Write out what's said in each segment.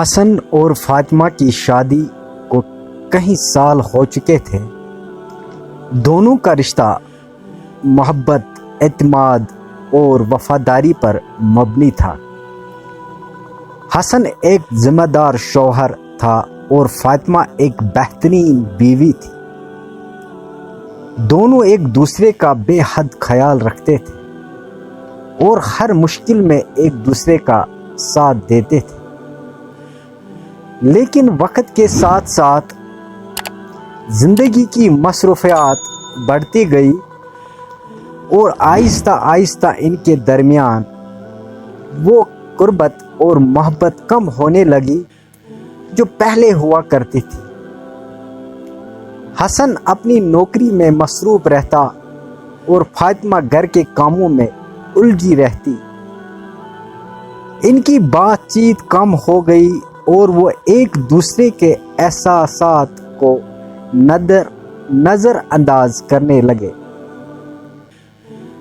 حسن اور فاطمہ کی شادی کو کئی سال ہو چکے تھے۔ دونوں کا رشتہ محبت، اعتماد اور وفاداری پر مبنی تھا۔ حسن ایک ذمہ دار شوہر تھا اور فاطمہ ایک بہترین بیوی تھی۔ دونوں ایک دوسرے کا بے حد خیال رکھتے تھے اور ہر مشکل میں ایک دوسرے کا ساتھ دیتے تھے۔ لیکن وقت کے ساتھ ساتھ زندگی کی مصروفیات بڑھتی گئی اور آہستہ آہستہ ان کے درمیان وہ قربت اور محبت کم ہونے لگی جو پہلے ہوا کرتی تھی۔ حسن اپنی نوکری میں مصروف رہتا اور فاطمہ گھر کے کاموں میں الجھی رہتی۔ ان کی بات چیت کم ہو گئی اور وہ ایک دوسرے کے احساسات کو نظر انداز کرنے لگے۔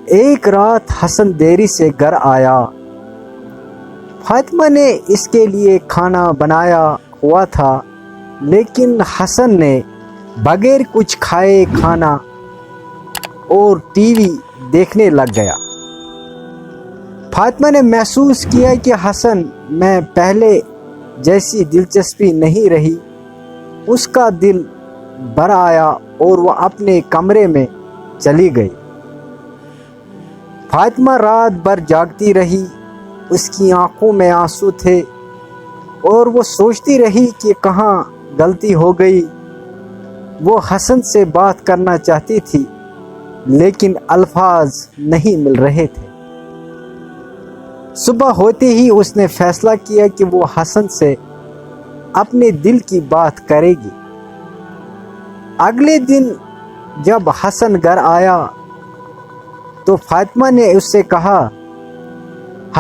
ایک رات حسن دیری سے گھر آیا۔ فاطمہ نے اس کے لیے کھانا بنایا ہوا تھا، لیکن حسن نے بغیر کچھ کھائے کھانا اور ٹی وی دیکھنے لگ گیا۔ فاطمہ نے محسوس کیا کہ حسن میں پہلے جیسی دلچسپی نہیں رہی۔ اس کا دل بھر آیا اور وہ اپنے کمرے میں چلی گئی۔ فاطمہ رات بھر جاگتی رہی، اس کی آنکھوں میں آنسو تھے اور وہ سوچتی رہی کہ کہاں غلطی ہو گئی۔ وہ حسن سے بات کرنا چاہتی تھی لیکن الفاظ نہیں مل رہے تھے۔ صبح ہوتے ہی اس نے فیصلہ کیا کہ وہ حسن سے اپنے دل کی بات کرے گی۔ اگلے دن جب حسن گھر آیا تو فاطمہ نے اس سے کہا،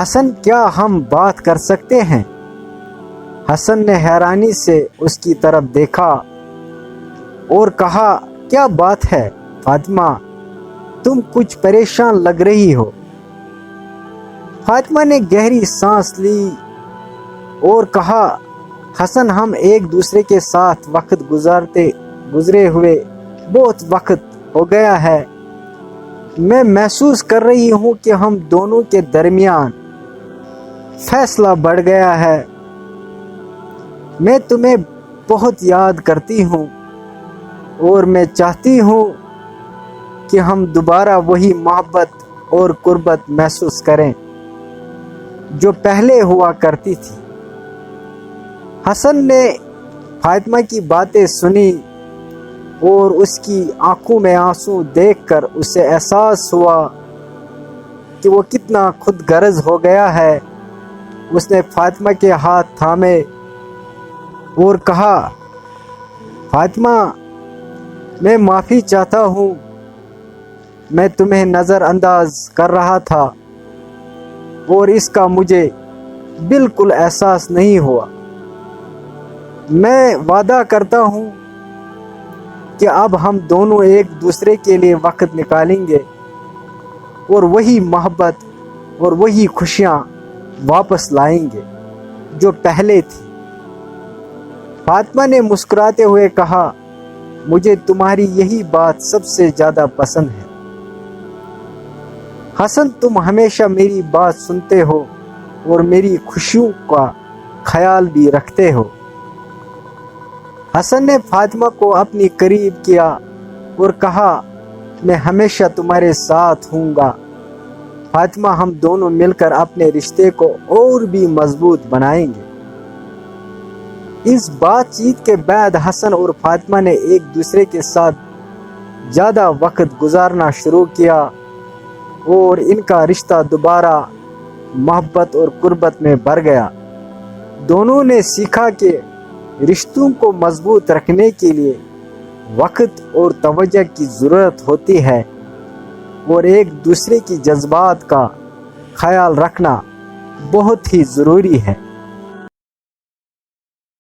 حسن کیا ہم بات کر سکتے ہیں؟ حسن نے حیرانی سے اس کی طرف دیکھا اور کہا، کیا بات ہے فاطمہ، تم کچھ پریشان لگ رہی ہو۔ فاطمہ نے گہری سانس لی اور کہا، حسن ہم ایک دوسرے کے ساتھ وقت گزرے ہوئے بہت وقت ہو گیا ہے۔ میں محسوس کر رہی ہوں کہ ہم دونوں کے درمیان فاصلہ بڑھ گیا ہے۔ میں تمہیں بہت یاد کرتی ہوں اور میں چاہتی ہوں کہ ہم دوبارہ وہی محبت اور قربت محسوس کریں جو پہلے ہوا کرتی تھی۔ حسن نے فاطمہ کی باتیں سنی اور اس کی آنکھوں میں آنسو دیکھ کر اسے احساس ہوا کہ وہ کتنا خود غرض ہو گیا ہے۔ اس نے فاطمہ کے ہاتھ تھامے اور کہا، فاطمہ میں معافی چاہتا ہوں، میں تمہیں نظر انداز کر رہا تھا اور اس کا مجھے بالکل احساس نہیں ہوا۔ میں وعدہ کرتا ہوں کہ اب ہم دونوں ایک دوسرے کے لیے وقت نکالیں گے اور وہی محبت اور وہی خوشیاں واپس لائیں گے جو پہلے تھی۔ فاطمہ نے مسکراتے ہوئے کہا، مجھے تمہاری یہی بات سب سے زیادہ پسند ہے۔ حسن تم ہمیشہ میری بات سنتے ہو اور میری خوشیوں کا خیال بھی رکھتے ہو۔ حسن نے فاطمہ کو اپنی قریب کیا اور کہا، میں ہمیشہ تمہارے ساتھ ہوں گا۔ فاطمہ ہم دونوں مل کر اپنے رشتے کو اور بھی مضبوط بنائیں گے۔ اس بات چیت کے بعد حسن اور فاطمہ نے ایک دوسرے کے ساتھ زیادہ وقت گزارنا شروع کیا اور ان کا رشتہ دوبارہ محبت اور قربت میں بھر گیا۔ دونوں نے سیکھا کہ رشتوں کو مضبوط رکھنے کے لیے وقت اور توجہ کی ضرورت ہوتی ہے اور ایک دوسرے کی جذبات کا خیال رکھنا بہت ہی ضروری ہے۔